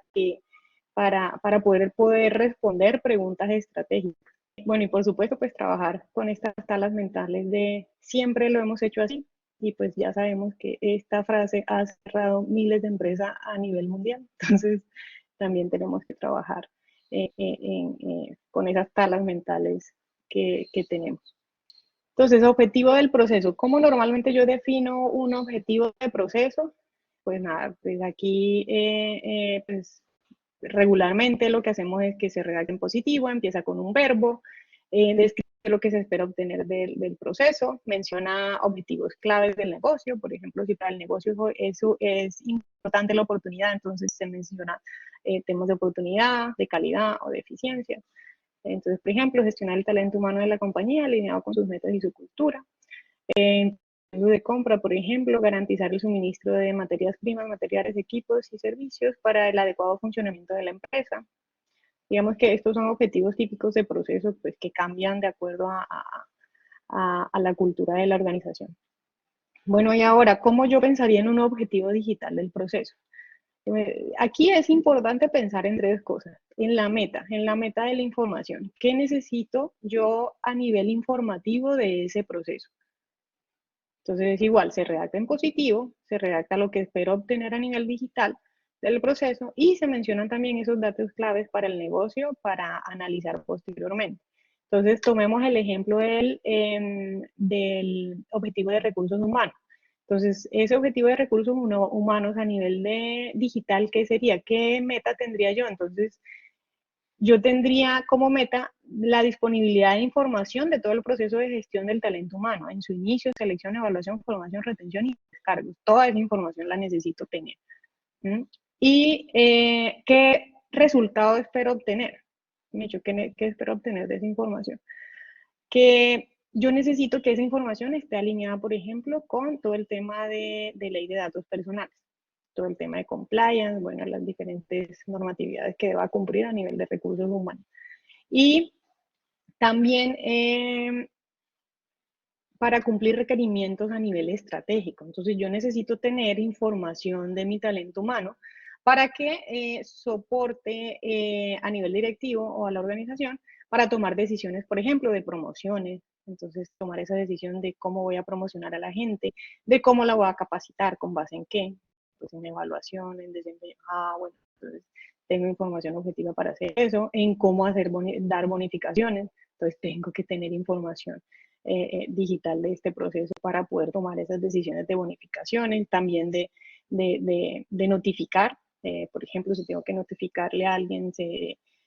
poder responder preguntas estratégicas. Bueno, y por supuesto, pues trabajar con estas talas mentales de siempre lo hemos hecho así. Y pues ya sabemos que esta frase ha cerrado miles de empresas a nivel mundial. Entonces, también tenemos que trabajar con esas talas mentales que tenemos. Entonces, objetivo del proceso. ¿Cómo normalmente yo defino un objetivo de proceso? Pues nada, pues aquí pues regularmente lo que hacemos es que se redacta en positivo, empieza con un verbo, describe lo que se espera obtener del proceso, menciona objetivos claves del negocio, por ejemplo, si para el negocio eso es importante la oportunidad, entonces se menciona temas de oportunidad, de calidad o de eficiencia. Entonces, por ejemplo, gestionar el talento humano de la compañía alineado con sus metas y su cultura. En de compra, por ejemplo, garantizar el suministro de materias primas, materiales, equipos y servicios para el adecuado funcionamiento de la empresa. Digamos que estos son objetivos típicos de procesos pues, que cambian de acuerdo a la cultura de la organización. Bueno, y ahora, ¿cómo yo pensaría en un objetivo digital del proceso? Aquí es importante pensar en tres cosas. En la meta de la información. ¿Qué necesito yo a nivel informativo de ese proceso? Entonces es igual, se redacta en positivo, se redacta lo que espero obtener a nivel digital del proceso y se mencionan también esos datos claves para el negocio para analizar posteriormente. Entonces tomemos el ejemplo del objetivo de recursos humanos. Entonces, ese objetivo de recursos humanos a nivel de digital, ¿qué sería? ¿Qué meta tendría yo? Entonces, yo tendría como meta la disponibilidad de información de todo el proceso de gestión del talento humano, en su inicio, selección, evaluación, formación, retención y descargos. Toda esa información la necesito tener. ¿Mm? ¿Y qué resultado espero obtener? ¿Qué espero obtener de esa información? Que yo necesito que esa información esté alineada, por ejemplo, con todo el tema de ley de datos personales, todo el tema de compliance, bueno, las diferentes normatividades que deba cumplir a nivel de recursos humanos. Y también para cumplir requerimientos a nivel estratégico. Entonces yo necesito tener información de mi talento humano para que soporte a nivel directivo o a la organización para tomar decisiones, por ejemplo, de promociones. Entonces tomar esa decisión de cómo voy a promocionar a la gente, de cómo la voy a capacitar, con base en qué, pues en evaluación, en desempeño. Bueno, entonces tengo información objetiva para hacer eso, en cómo dar bonificaciones, entonces tengo que tener información digital de este proceso para poder tomar esas decisiones de bonificaciones, también de notificar, por ejemplo, si tengo que notificarle a alguien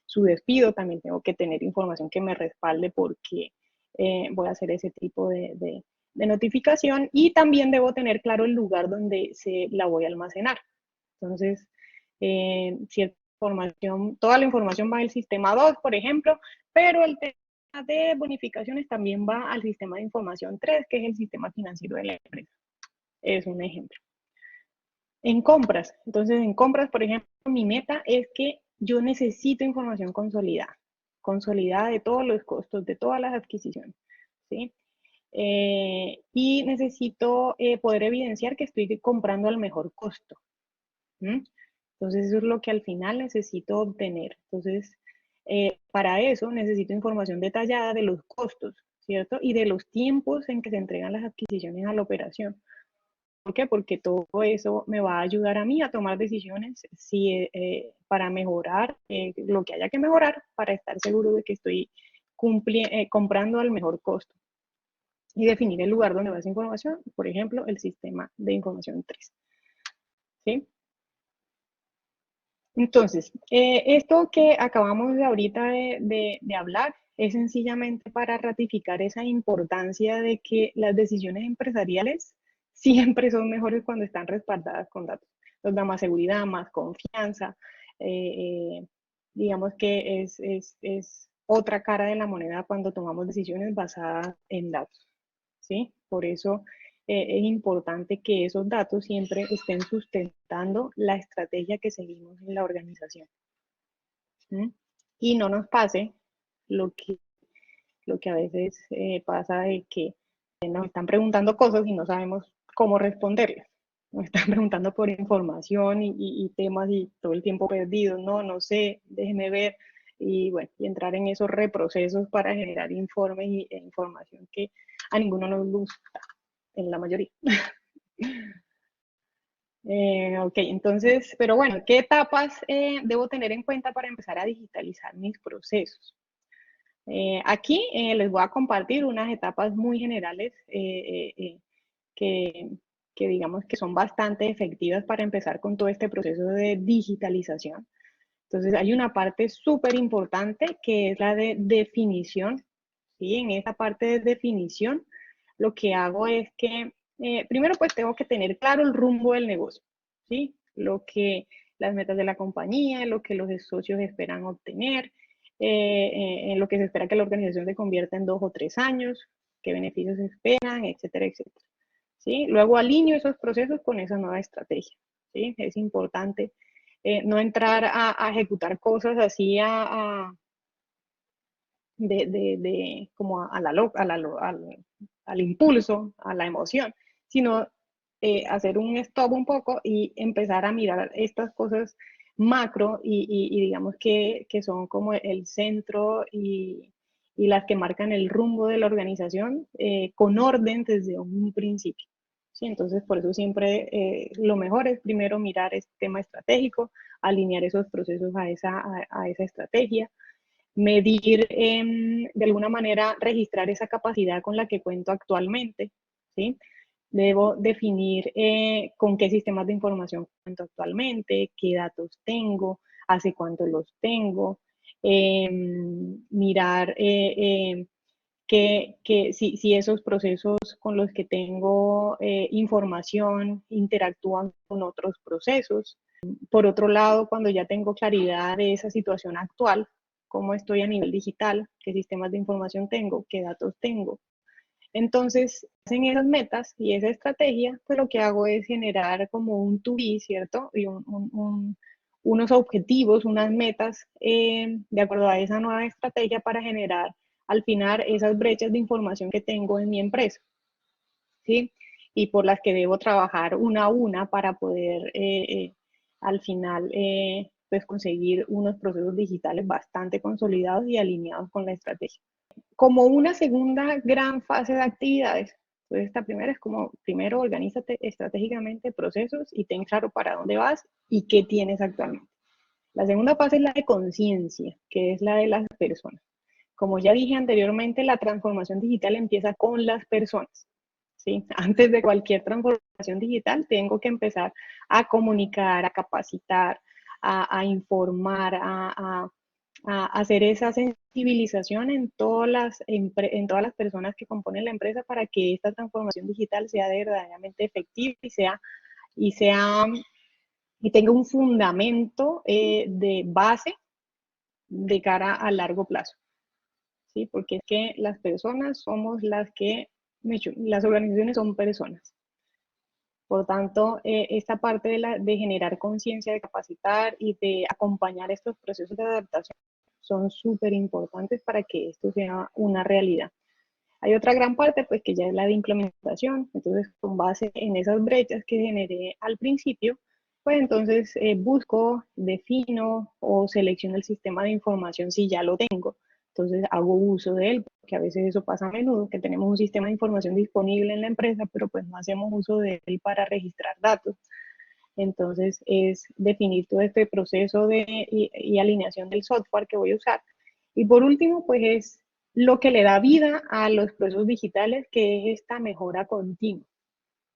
su despido, también tengo que tener información que me respalde porque voy a hacer ese tipo de notificación y también debo tener claro el lugar donde la voy a almacenar. Entonces, cierta información, toda la información va al sistema 2, por ejemplo, pero el tema de bonificaciones también va al sistema de información 3, que es el sistema financiero de la empresa. Es un ejemplo. En compras, entonces en compras, por ejemplo, mi meta es que yo necesito información consolidada de todos los costos, de todas las adquisiciones, ¿sí? Y necesito poder evidenciar que estoy comprando al mejor costo. Entonces eso es lo que al final necesito obtener. Entonces, para eso necesito información detallada de los costos, ¿cierto? Y de los tiempos en que se entregan las adquisiciones a la operación. ¿Por qué? Porque todo eso me va a ayudar a mí a tomar decisiones para mejorar lo que haya que mejorar, para estar seguro de que estoy comprando al mejor costo. Y definir el lugar donde va esa información, por ejemplo, el sistema de información 3. ¿Sí? Entonces, esto que acabamos de ahorita de hablar es sencillamente para ratificar esa importancia de que las decisiones empresariales siempre son mejores cuando están respaldadas con datos. Nos da más seguridad, más confianza. Digamos que es otra cara de la moneda cuando tomamos decisiones basadas en datos. ¿Sí? Por eso es importante que esos datos siempre estén sustentando la estrategia que seguimos en la organización. ¿Mm? Y no nos pase lo que a veces pasa de que nos están preguntando cosas y no sabemos cómo responderles. Nos están preguntando por información y temas y todo el tiempo perdido. No sé, déjeme ver. Y bueno, y entrar en esos reprocesos para generar informes e información que a ninguno nos gusta, en la mayoría. Ok, entonces, pero bueno, ¿qué etapas debo tener en cuenta para empezar a digitalizar mis procesos? Aquí les voy a compartir unas etapas muy generales que, que digamos que son bastante efectivas para empezar con todo este proceso de digitalización. Entonces, hay una parte súper importante que es la de definición. ¿Sí? En esa parte de definición, lo que hago es que, primero, pues tengo que tener claro el rumbo del negocio. ¿Sí? Las metas de la compañía, lo que los socios esperan obtener, en lo que se espera que la organización se convierta en 2 o 3 años, qué beneficios se esperan, etcétera, etcétera. ¿Sí? Luego alineo esos procesos con esa nueva estrategia. ¿Sí? Es importante no entrar a ejecutar cosas así como al impulso, a la emoción, sino hacer un stop un poco y empezar a mirar estas cosas macro y digamos que son como el centro y las que marcan el rumbo de la organización con orden desde un principio. ¿Sí? Entonces, por eso siempre lo mejor es primero mirar este tema estratégico, alinear esos procesos a esa estrategia, medir, de alguna manera, registrar esa capacidad con la que cuento actualmente, ¿sí? Debo definir con qué sistemas de información cuento actualmente, qué datos tengo, hace cuánto los tengo, mirar si esos procesos con los que tengo información interactúan con otros procesos. Por otro lado, cuando ya tengo claridad de esa situación actual, cómo estoy a nivel digital, qué sistemas de información tengo, qué datos tengo. Entonces, en esas metas y esa estrategia, pues lo que hago es generar como un to-be, ¿cierto? Y unos objetivos, unas metas de acuerdo a esa nueva estrategia para generar al final esas brechas de información que tengo en mi empresa, ¿sí? Y por las que debo trabajar una a una para poder al final pues conseguir unos procesos digitales bastante consolidados y alineados con la estrategia. Como una segunda gran fase de actividades, entonces esta primera es como, primero organízate estratégicamente procesos y ten claro para dónde vas y qué tienes actualmente. La segunda fase es la de conciencia, que es la de las personas. Como ya dije anteriormente, la transformación digital empieza con las personas. ¿Sí? Antes de cualquier transformación digital, tengo que empezar a comunicar, a capacitar, a informar, a hacer esa sensibilización en todas las personas que componen la empresa para que esta transformación digital sea verdaderamente efectiva y sea y tenga un fundamento de base de cara a largo plazo. ¿Sí? Porque es que las personas somos las organizaciones son personas. Por tanto, esta parte de generar conciencia, de capacitar y de acompañar estos procesos de adaptación son súper importantes para que esto sea una realidad. Hay otra gran parte, pues, que ya es la de implementación. Entonces, con base en esas brechas que generé al principio, pues entonces busco, defino o selecciono el sistema de información si ya lo tengo. Entonces, hago uso de él, porque a veces eso pasa a menudo, que tenemos un sistema de información disponible en la empresa, pero pues no hacemos uso de él para registrar datos. Entonces, es definir todo este proceso y alineación del software que voy a usar. Y por último, pues es lo que le da vida a los procesos digitales, que es esta mejora continua,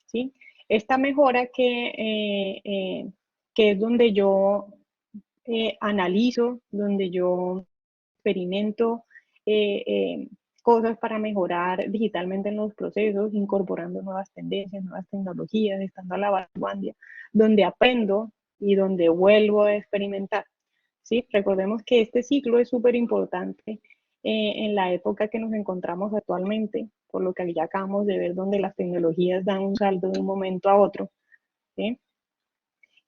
¿sí? Esta mejora que es donde yo analizo, donde yo experimento eh, eh, cosas para mejorar digitalmente en los procesos, incorporando nuevas tendencias, nuevas tecnologías, estando a la vanguardia, donde aprendo y donde vuelvo a experimentar. ¿Sí? Recordemos que este ciclo es súper importante en la época que nos encontramos actualmente, por lo que ya acabamos de ver donde las tecnologías dan un salto de un momento a otro. ¿Sí?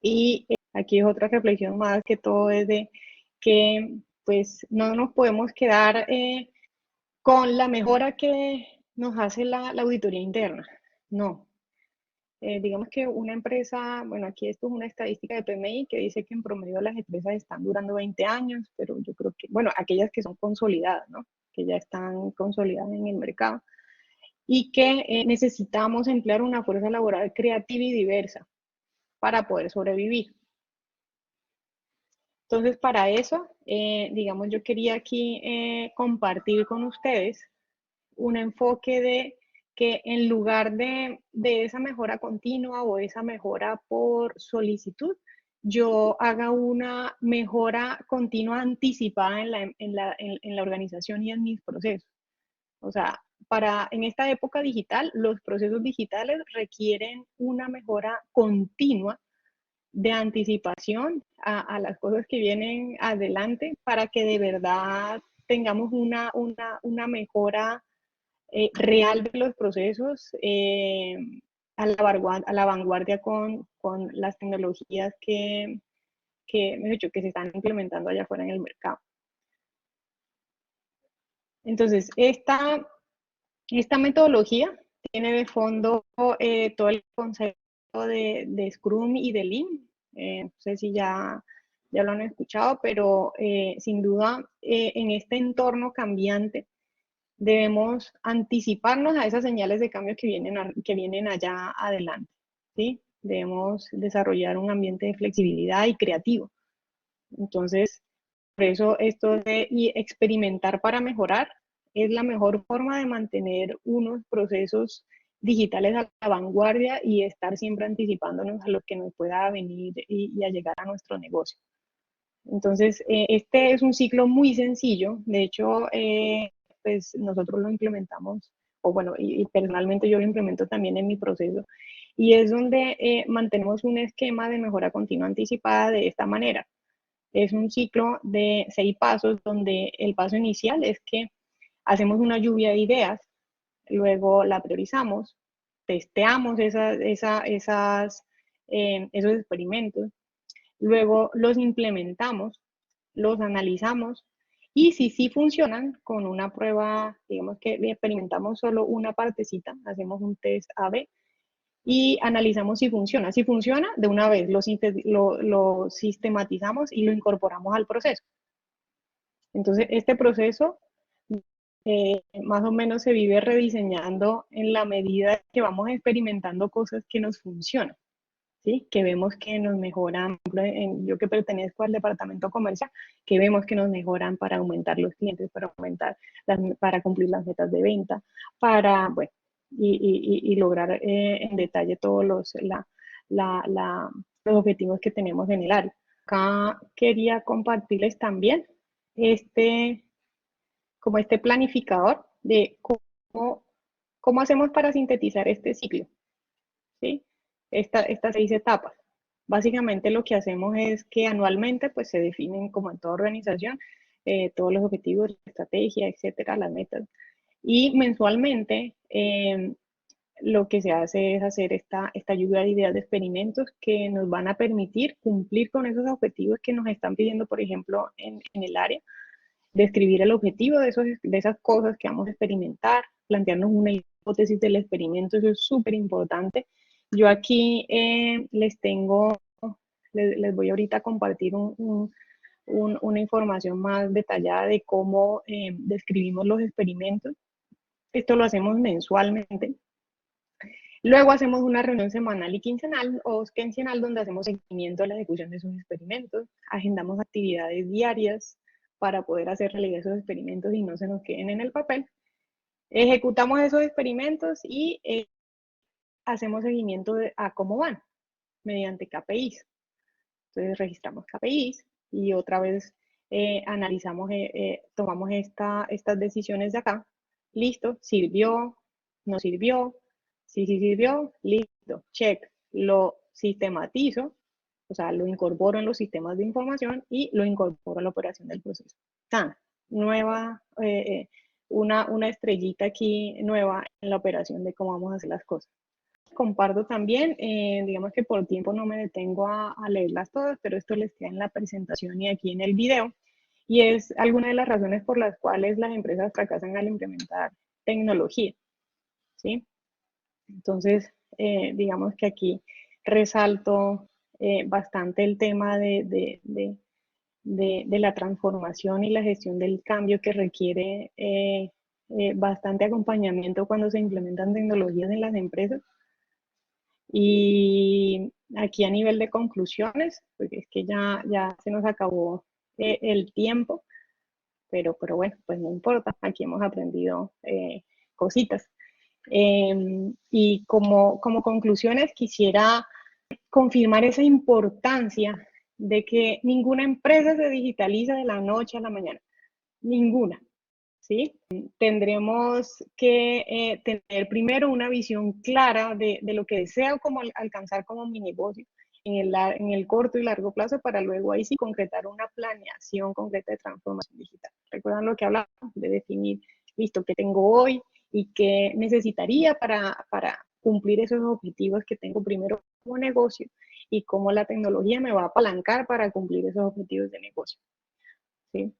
Y aquí es otra reflexión más que todo es de que pues no nos podemos quedar con la mejora que nos hace la auditoría interna. No. Digamos que una empresa, bueno, aquí esto es una estadística de PMI que dice que en promedio las empresas están durando 20 años, pero yo creo que, bueno, aquellas que son consolidadas, ¿no? Que ya están consolidadas en el mercado y que necesitamos emplear una fuerza laboral creativa y diversa. para poder sobrevivir. Entonces, para eso, digamos, yo quería aquí compartir con ustedes un enfoque de que en lugar de esa mejora continua o esa mejora por solicitud, yo haga una mejora continua anticipada en la organización y en mis procesos. O sea, en esta época digital, los procesos digitales requieren una mejora continua de anticipación a las cosas que vienen adelante para que de verdad tengamos una mejora real de los procesos a la vanguardia con las tecnologías que se están implementando allá afuera en el mercado. Entonces, esta metodología tiene de fondo todo el concepto de Scrum y de Lean. No sé si ya lo han escuchado, pero sin duda en este entorno cambiante debemos anticiparnos a esas señales de cambio que vienen allá adelante, ¿sí? Debemos desarrollar un ambiente de flexibilidad y creativo. Entonces, por eso esto de experimentar para mejorar es la mejor forma de mantener unos procesos digitales a la vanguardia y estar siempre anticipándonos a lo que nos pueda venir y a llegar a nuestro negocio. Entonces, este es un ciclo muy sencillo. De hecho, pues nosotros lo implementamos, o bueno, y personalmente yo lo implemento también en mi proceso, y es donde mantenemos un esquema de mejora continua anticipada de esta manera. Es un ciclo de 6 pasos donde el paso inicial es que hacemos una lluvia de ideas, luego la priorizamos, testeamos esos experimentos, luego los implementamos, los analizamos y si sí funcionan con una prueba, digamos que experimentamos solo una partecita, hacemos un test A/B y analizamos si funciona. Si funciona, de una vez lo sistematizamos y lo incorporamos al proceso. Entonces, este proceso más o menos se vive rediseñando en la medida que vamos experimentando cosas que nos funcionan. ¿Sí? Que vemos que nos mejoran, yo que pertenezco al departamento comercial, que vemos que nos mejoran para aumentar los clientes, para cumplir las metas de venta, bueno, y lograr en detalle todos los objetivos que tenemos en el área. Acá quería compartirles también como este planificador de cómo hacemos para sintetizar este ciclo, ¿sí? Estas 6 etapas. Básicamente lo que hacemos es que anualmente pues se definen, como en toda organización, todos los objetivos, la estrategia, etcétera, las metas. Y mensualmente lo que se hace es hacer esta lluvia de ideas de experimentos que nos van a permitir cumplir con esos objetivos que nos están pidiendo, por ejemplo, en el área, describir el objetivo de esas cosas que vamos a experimentar, plantearnos una hipótesis del experimento, eso es súper importante. Yo aquí les voy ahorita a compartir una información más detallada de cómo describimos los experimentos. Esto lo hacemos mensualmente. Luego hacemos una reunión semanal y quincenal o quincenal donde hacemos seguimiento de la ejecución de esos experimentos, agendamos actividades diarias para poder hacer realidad esos experimentos y no se nos queden en el papel. Ejecutamos esos experimentos y hacemos seguimiento a cómo van mediante KPIs. Entonces registramos KPIs y otra vez analizamos, tomamos estas decisiones de acá. Listo, sirvió, no sirvió, sí sirvió, listo, check. Lo sistematizo, o sea, lo incorporo en los sistemas de información y lo incorporo a la operación del proceso. ¡Tan! Nueva, una estrellita aquí nueva en la operación de cómo vamos a hacer las cosas. Comparto también, digamos que por tiempo no me detengo a leerlas todas, pero esto les queda en la presentación y aquí en el video. Y es alguna de las razones por las cuales las empresas fracasan al implementar tecnología, ¿sí? Entonces, digamos que aquí resalto bastante el tema de la transformación y la gestión del cambio que requiere bastante acompañamiento cuando se implementan tecnologías en las empresas. Y aquí a nivel de conclusiones, porque es que ya se nos acabó el tiempo, pero bueno, pues no importa, aquí hemos aprendido cositas. Y como conclusiones quisiera confirmar esa importancia de que ninguna empresa se digitaliza de la noche a la mañana, ninguna, ¿sí? Tendremos que tener primero una visión clara de lo que deseo como alcanzar como mi negocio en el corto y largo plazo para luego ahí sí concretar una planeación concreta de transformación digital. ¿Recuerdan lo que hablamos? De definir, listo, qué tengo hoy y qué necesitaría para cumplir esos objetivos que tengo primero como negocio y cómo la tecnología me va a apalancar para cumplir esos objetivos de negocio, ¿sí?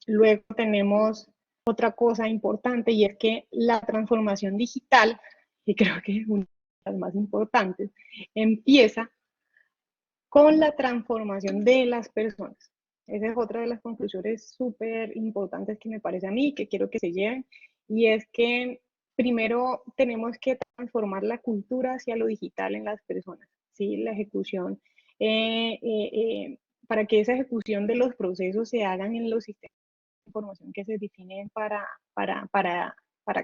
Luego tenemos otra cosa importante y es que la transformación digital, y creo que es una de las más importantes, empieza con la transformación de las personas. Esa es otra de las conclusiones súper importantes que me parece a mí, que quiero que se lleven, y es que primero tenemos que transformar la cultura hacia lo digital en las personas, ¿sí? La ejecución, para que esa ejecución de los procesos se hagan en los sistemas de información que se definen para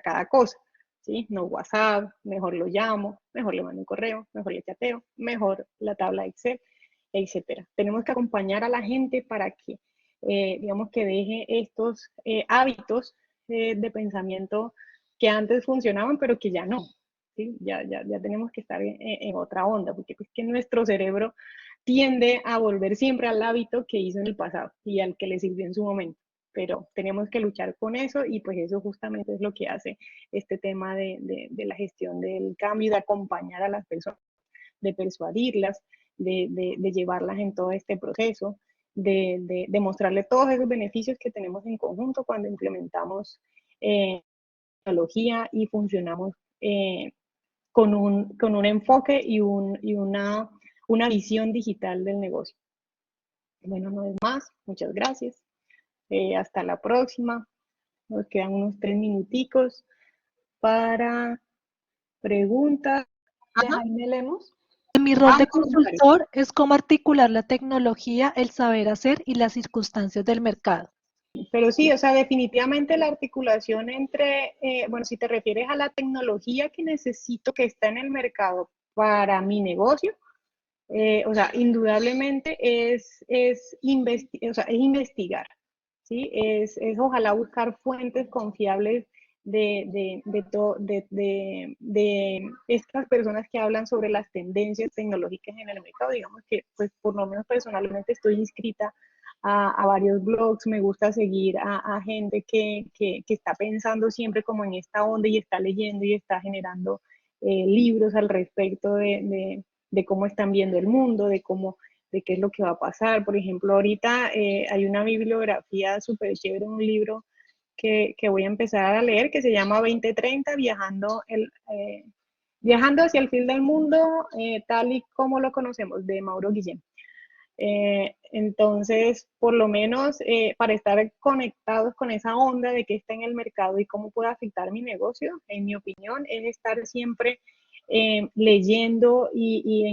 cada cosa, ¿sí? No WhatsApp, mejor lo llamo, mejor le mando un correo, mejor le chateo, mejor la tabla Excel, etcétera. Tenemos que acompañar a la gente para que, digamos, que deje estos hábitos de pensamiento que antes funcionaban, pero que ya no, ¿sí? Ya tenemos que estar en otra onda, porque es que nuestro cerebro tiende a volver siempre al hábito que hizo en el pasado y al que le sirvió en su momento. Pero tenemos que luchar con eso y pues eso justamente es lo que hace este tema de la gestión del cambio, de acompañar a las personas, de persuadirlas, de llevarlas en todo este proceso, de mostrarle todos esos beneficios que tenemos en conjunto cuando implementamos tecnología y funcionamos con un enfoque y una visión digital del negocio. Bueno, no es más, muchas gracias. Hasta la próxima. Nos quedan unos 3 minuticos para preguntas de Ajá. Jaime Lemos. Mi rol de Comentarios. consultor es cómo articular la tecnología, el saber hacer y las circunstancias del mercado. Pero sí, o sea, definitivamente la articulación entre, bueno, si te refieres a la tecnología que necesito que está en el mercado para mi negocio, o sea, indudablemente es investigar, ¿sí? Es ojalá buscar fuentes confiables de estas personas que hablan sobre las tendencias tecnológicas en el mercado. Digamos que, pues, por lo menos personalmente estoy inscrita a varios blogs, me gusta seguir a gente que está pensando siempre como en esta onda y está leyendo y está generando libros al respecto de cómo están viendo el mundo, de qué es lo que va a pasar. Por ejemplo, ahorita hay una bibliografía súper chévere, un libro que voy a empezar a leer que se llama 2030, viajando hacia el fin del mundo, tal y como lo conocemos, de Mauro Guillén. Entonces, por lo menos para estar conectados con esa onda de qué está en el mercado y cómo puede afectar mi negocio, en mi opinión, es estar siempre leyendo y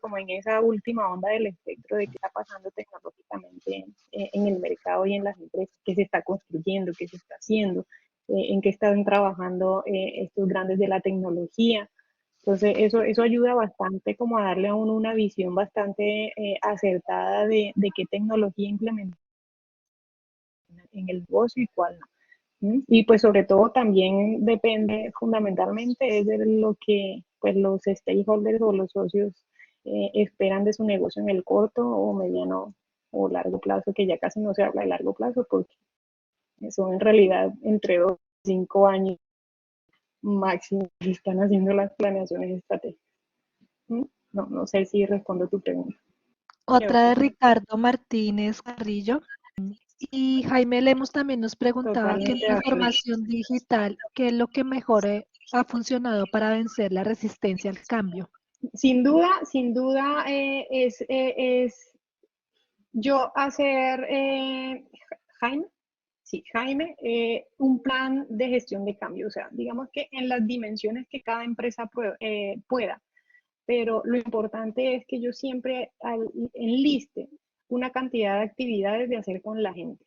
como en esa última onda del espectro de qué está pasando tecnológicamente en el mercado y en las empresas, qué se está construyendo, qué se está haciendo, en qué están trabajando estos grandes de la tecnología. Entonces, eso ayuda bastante como a darle a uno una visión bastante acertada de qué tecnología implementar en el negocio y cuál no. Y pues sobre todo también depende fundamentalmente es de lo que pues los stakeholders o los socios esperan de su negocio en el corto o mediano o largo plazo, que ya casi no se habla de largo plazo porque son en realidad entre 2 y 5 años máximo que están haciendo las planeaciones estratégicas. No sé si respondo tu pregunta. Otra de Ricardo Martínez Carrillo. Y Jaime Lemos también nos preguntaba que en transformación digital, ¿qué es lo que mejor ha funcionado para vencer la resistencia al cambio? Sin duda es yo hacer, Jaime, sí, Jaime, un plan de gestión de cambio. O sea, digamos que en las dimensiones que cada empresa pueda, pero lo importante es que yo siempre enliste una cantidad de actividades de hacer con la gente,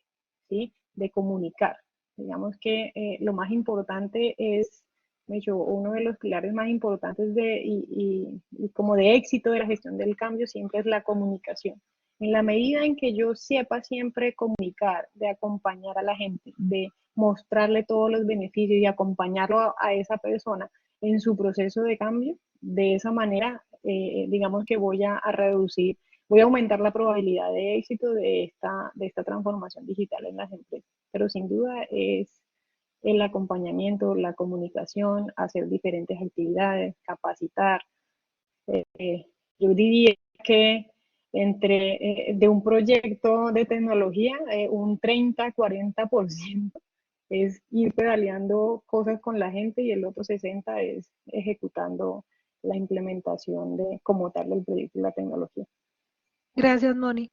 ¿sí? De comunicar. Digamos que lo más importante es, de hecho, uno de los pilares más importantes y como de éxito de la gestión del cambio siempre es la comunicación. En la medida en que yo sepa siempre comunicar, de acompañar a la gente, de mostrarle todos los beneficios y acompañarlo a esa persona en su proceso de cambio, de esa manera, digamos que voy a reducir, voy a aumentar la probabilidad de éxito de esta transformación digital en las empresas. Pero sin duda es el acompañamiento, la comunicación, hacer diferentes actividades, capacitar. Yo diría que de un proyecto de tecnología, un 30-40% es ir pedaleando cosas con la gente y el otro 60% es ejecutando la implementación de como tal del proyecto y la tecnología. Gracias, Moni.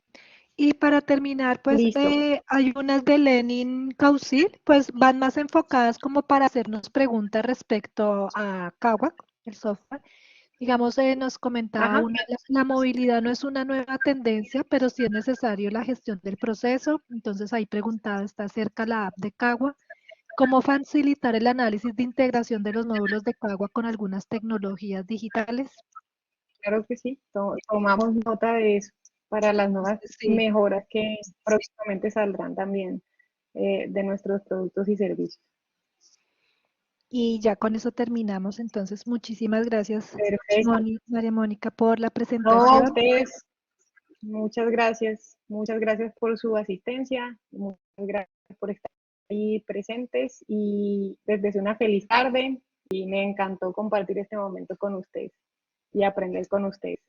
Y para terminar, pues Listo. hay unas de Lenin Causil, pues van más enfocadas como para hacernos preguntas respecto a Kawak, el software. Digamos, nos comentaba Ajá. una, la movilidad no es una nueva tendencia, pero sí es necesario la gestión del proceso. Entonces ahí preguntaba, está cerca la app de Kawa. ¿Cómo facilitar el análisis de integración de los módulos de Kawa con algunas tecnologías digitales? Claro que sí. Tomamos nota de eso para las nuevas Sí. mejoras que próximamente saldrán también de nuestros productos y servicios. Y ya con eso terminamos. Entonces, muchísimas gracias, Perfecto. María Mónica, por la No, presentación. ustedes, muchas gracias. Muchas gracias por su asistencia. Muchas gracias por estar ahí presentes y les deseo una feliz tarde y me encantó compartir este momento con ustedes y aprender con ustedes.